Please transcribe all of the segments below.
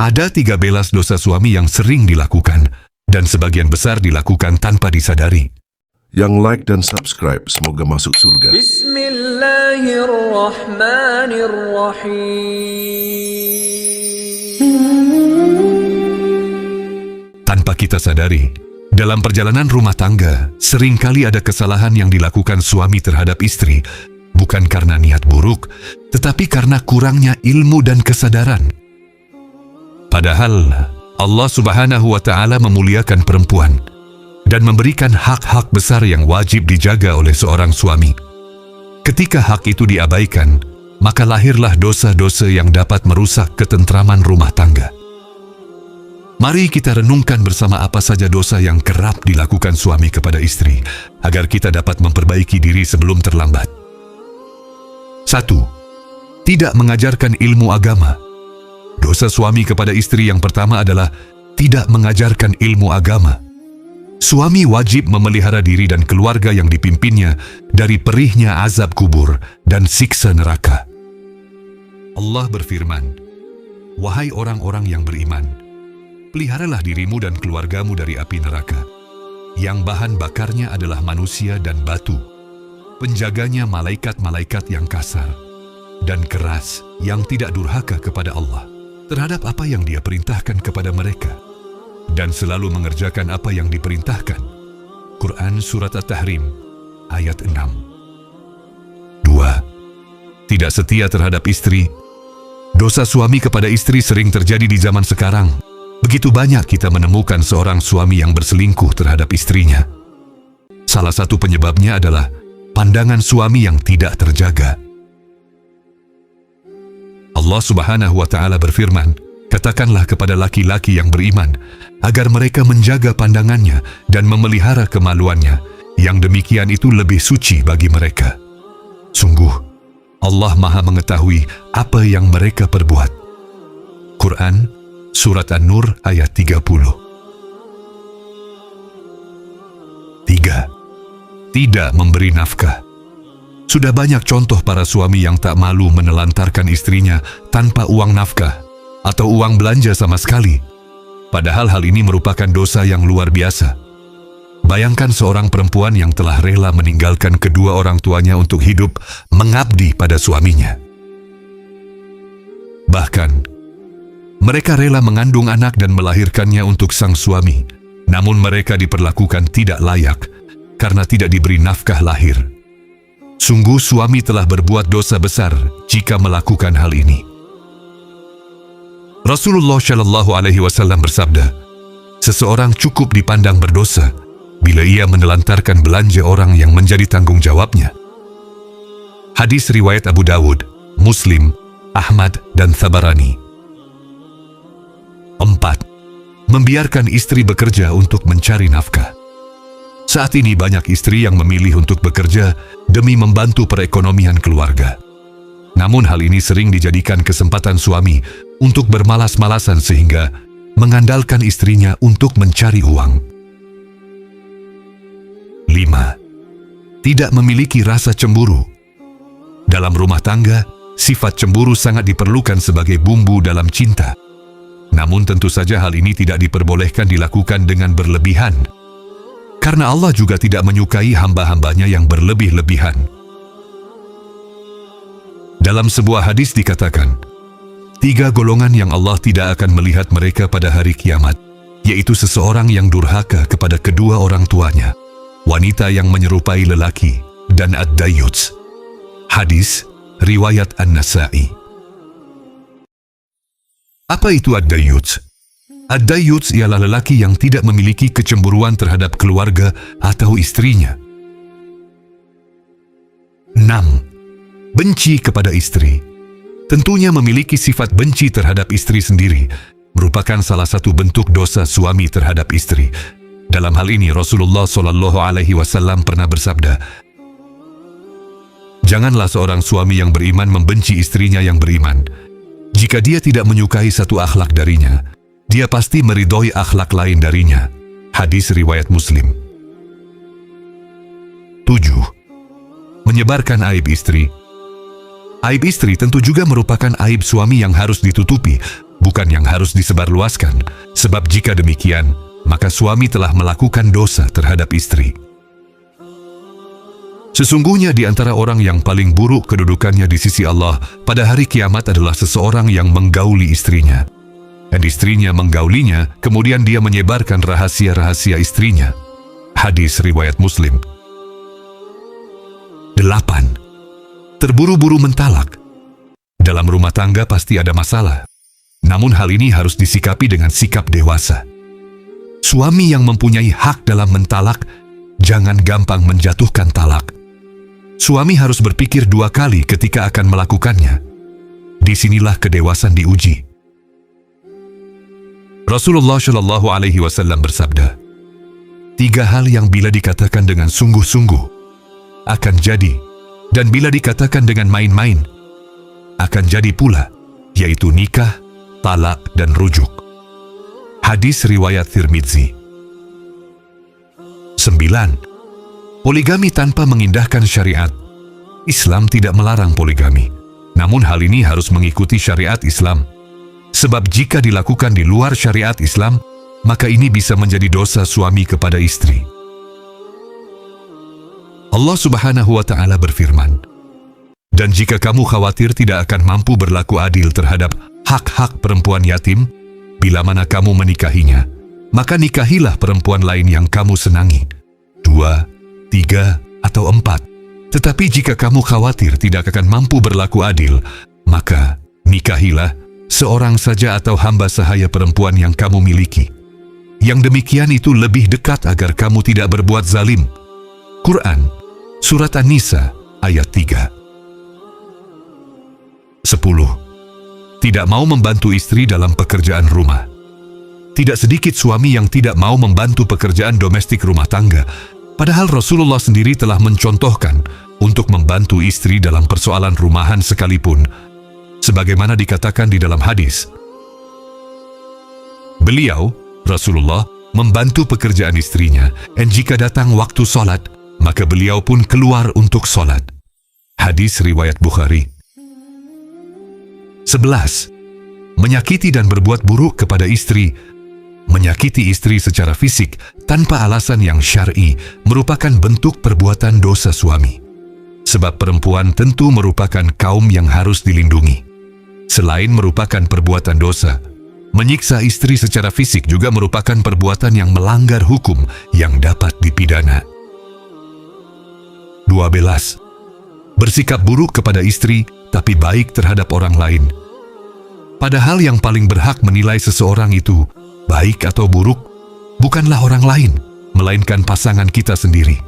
Ada 13 dosa suami yang sering dilakukan, dan sebagian besar dilakukan tanpa disadari. Yang like dan subscribe semoga masuk surga. Bismillahirrahmanirrahim. Tanpa kita sadari, dalam perjalanan rumah tangga, seringkali ada kesalahan yang dilakukan suami terhadap istri, bukan karena niat buruk, tetapi karena kurangnya ilmu dan kesadaran. Padahal, Allah Subhanahu wa Ta'ala memuliakan perempuan dan memberikan hak-hak besar yang wajib dijaga oleh seorang suami. Ketika hak itu diabaikan, maka lahirlah dosa-dosa yang dapat merusak ketentraman rumah tangga. Mari kita renungkan bersama apa saja dosa yang kerap dilakukan suami kepada istri, agar kita dapat memperbaiki diri sebelum terlambat. 1. Tidak mengajarkan ilmu agama. Dosa suami kepada istri yang pertama adalah tidak mengajarkan ilmu agama. Suami wajib memelihara diri dan keluarga yang dipimpinnya dari perihnya azab kubur dan siksa neraka. Allah berfirman, "Wahai orang-orang yang beriman, peliharalah dirimu dan keluargamu dari api neraka, yang bahan bakarnya adalah manusia dan batu. Penjaganya malaikat-malaikat yang kasar dan keras yang tidak durhaka kepada Allah terhadap apa yang Dia perintahkan kepada mereka, dan selalu mengerjakan apa yang diperintahkan." Quran Surat At-Tahrim ayat 6. 2. Tidak setia terhadap istri. Dosa suami kepada istri sering terjadi di zaman sekarang. Begitu banyak kita menemukan seorang suami yang berselingkuh terhadap istrinya. Salah satu penyebabnya adalah pandangan suami yang tidak terjaga. Allah Subhanahu wa Ta'ala berfirman, "Katakanlah kepada laki-laki yang beriman agar mereka menjaga pandangannya dan memelihara kemaluannya, yang demikian itu lebih suci bagi mereka. Sungguh, Allah Maha mengetahui apa yang mereka perbuat." Quran Surat An-Nur ayat 30. 3. Tidak memberi nafkah. Sudah banyak contoh para suami yang tak malu menelantarkan istrinya tanpa uang nafkah atau uang belanja sama sekali. Padahal hal ini merupakan dosa yang luar biasa. Bayangkan seorang perempuan yang telah rela meninggalkan kedua orang tuanya untuk hidup mengabdi pada suaminya. Bahkan, mereka rela mengandung anak dan melahirkannya untuk sang suami, namun mereka diperlakukan tidak layak karena tidak diberi nafkah lahir. Sungguh suami telah berbuat dosa besar jika melakukan hal ini. Rasulullah Shallallahu Alaihi Wasallam bersabda, "Seseorang cukup dipandang berdosa bila ia menelantarkan belanja orang yang menjadi tanggung jawabnya." Hadis riwayat Abu Dawud, Muslim, Ahmad, dan Tabarani. 4. Membiarkan istri bekerja untuk mencari nafkah. Saat ini banyak istri yang memilih untuk bekerja demi membantu perekonomian keluarga. Namun hal ini sering dijadikan kesempatan suami untuk bermalas-malasan sehingga mengandalkan istrinya untuk mencari uang. 5. Tidak memiliki rasa cemburu. Dalam rumah tangga, sifat cemburu sangat diperlukan sebagai bumbu dalam cinta. Namun tentu saja hal ini tidak diperbolehkan dilakukan dengan berlebihan, karena Allah juga tidak menyukai hamba-hambanya yang berlebih-lebihan. Dalam sebuah hadis dikatakan, 3 golongan yang Allah tidak akan melihat mereka pada hari kiamat, yaitu seseorang yang durhaka kepada kedua orang tuanya, wanita yang menyerupai lelaki, dan ad-dayyuts. Hadis riwayat An-Nasa'i. Apa itu ad-dayyuts? Ad-dayyuts ialah lelaki yang tidak memiliki kecemburuan terhadap keluarga atau istrinya. 6. Benci kepada istri. Tentunya memiliki sifat benci terhadap istri sendiri merupakan salah satu bentuk dosa suami terhadap istri. Dalam hal ini Rasulullah SAW pernah bersabda, "Janganlah seorang suami yang beriman membenci istrinya yang beriman. Jika dia tidak menyukai satu akhlak darinya, dia pasti meridhoi akhlak lain darinya." Hadis riwayat Muslim. 7. Menyebarkan aib istri. Aib istri tentu juga merupakan aib suami yang harus ditutupi, bukan yang harus disebarluaskan, sebab jika demikian, maka suami telah melakukan dosa terhadap istri. Sesungguhnya di antara orang yang paling buruk kedudukannya di sisi Allah pada hari kiamat adalah seseorang yang menggauli istrinya. Dan istrinya menggaulinya, kemudian dia menyebarkan rahasia-rahasia istrinya. Hadis riwayat Muslim. 8. Terburu-buru mentalak. Dalam rumah tangga pasti ada masalah. Namun hal ini harus disikapi dengan sikap dewasa. Suami yang mempunyai hak dalam mentalak, jangan gampang menjatuhkan talak. Suami harus berpikir 2 kali ketika akan melakukannya. Disinilah kedewasan diuji. Rasulullah Shallallahu Alaihi Wasallam bersabda, 3 hal yang bila dikatakan dengan sungguh-sungguh akan jadi, dan bila dikatakan dengan main-main akan jadi pula, yaitu nikah, talak, dan rujuk. Hadis riwayat Tirmidzi. 9. Poligami tanpa mengindahkan syariat. Islam tidak melarang poligami, namun hal ini harus mengikuti syariat Islam. Sebab jika dilakukan di luar syariat Islam, maka ini bisa menjadi dosa suami kepada istri. Allah Subhanahu wa Ta'ala berfirman, "Dan jika kamu khawatir tidak akan mampu berlaku adil terhadap hak-hak perempuan yatim, bila mana kamu menikahinya, maka nikahilah perempuan lain yang kamu senangi, 2, 3, atau 4. Tetapi jika kamu khawatir tidak akan mampu berlaku adil, maka nikahilah seorang saja atau hamba sahaya perempuan yang kamu miliki. Yang demikian itu lebih dekat agar kamu tidak berbuat zalim." Quran, Surat An-Nisa, ayat 3. 10. Tidak mau membantu istri dalam pekerjaan rumah. Tidak sedikit suami yang tidak mau membantu pekerjaan domestik rumah tangga, padahal Rasulullah sendiri telah mencontohkan untuk membantu istri dalam persoalan rumahan sekalipun, sebagaimana dikatakan di dalam hadis. Beliau, Rasulullah, membantu pekerjaan istrinya, dan jika datang waktu sholat, maka beliau pun keluar untuk sholat. Hadis riwayat Bukhari. 11. Menyakiti dan berbuat buruk kepada istri. Menyakiti istri secara fisik tanpa alasan yang syar'i merupakan bentuk perbuatan dosa suami. Sebab perempuan tentu merupakan kaum yang harus dilindungi. Selain merupakan perbuatan dosa, menyiksa istri secara fisik juga merupakan perbuatan yang melanggar hukum yang dapat dipidana. 12. Bersikap buruk kepada istri, tapi baik terhadap orang lain. Padahal yang paling berhak menilai seseorang itu, baik atau buruk, bukanlah orang lain, melainkan pasangan kita sendiri.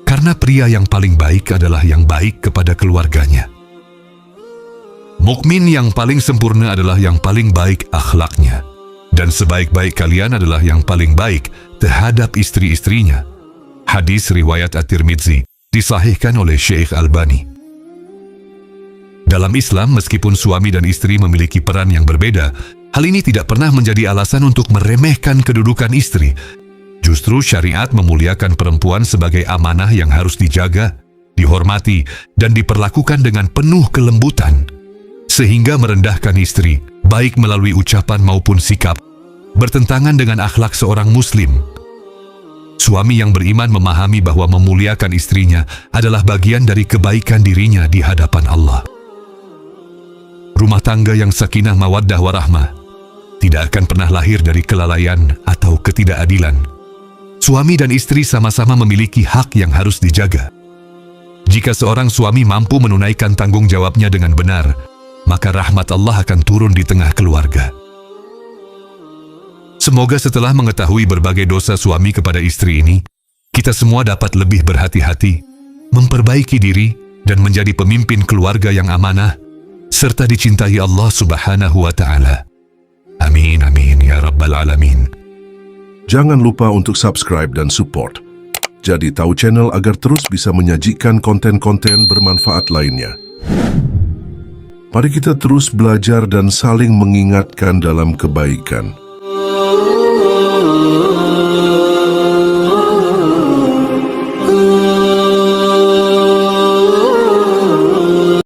Karena pria yang paling baik adalah yang baik kepada keluarganya. Mukmin yang paling sempurna adalah yang paling baik akhlaknya, dan sebaik-baik kalian adalah yang paling baik terhadap istri-istrinya. Hadis riwayat At-Tirmidzi, disahihkan oleh Syekh Albani. Dalam Islam, meskipun suami dan istri memiliki peran yang berbeda, hal ini tidak pernah menjadi alasan untuk meremehkan kedudukan istri. Justru syariat memuliakan perempuan sebagai amanah yang harus dijaga, dihormati, dan diperlakukan dengan penuh kelembutan, sehingga merendahkan istri, baik melalui ucapan maupun sikap, bertentangan dengan akhlak seorang muslim. Suami yang beriman memahami bahwa memuliakan istrinya adalah bagian dari kebaikan dirinya di hadapan Allah. Rumah tangga yang sakinah mawaddah warahmah tidak akan pernah lahir dari kelalaian atau ketidakadilan. Suami dan istri sama-sama memiliki hak yang harus dijaga. Jika seorang suami mampu menunaikan tanggung jawabnya dengan benar, maka rahmat Allah akan turun di tengah keluarga. Semoga setelah mengetahui berbagai dosa suami kepada istri ini, kita semua dapat lebih berhati-hati, memperbaiki diri, dan menjadi pemimpin keluarga yang amanah, serta dicintai Allah Subhanahu wa Ta'ala. Amin, amin, ya Rabbal Alamin. Jangan lupa untuk subscribe dan support. Jadi tahu channel agar terus bisa menyajikan konten-konten bermanfaat lainnya. Mari kita terus belajar dan saling mengingatkan dalam kebaikan.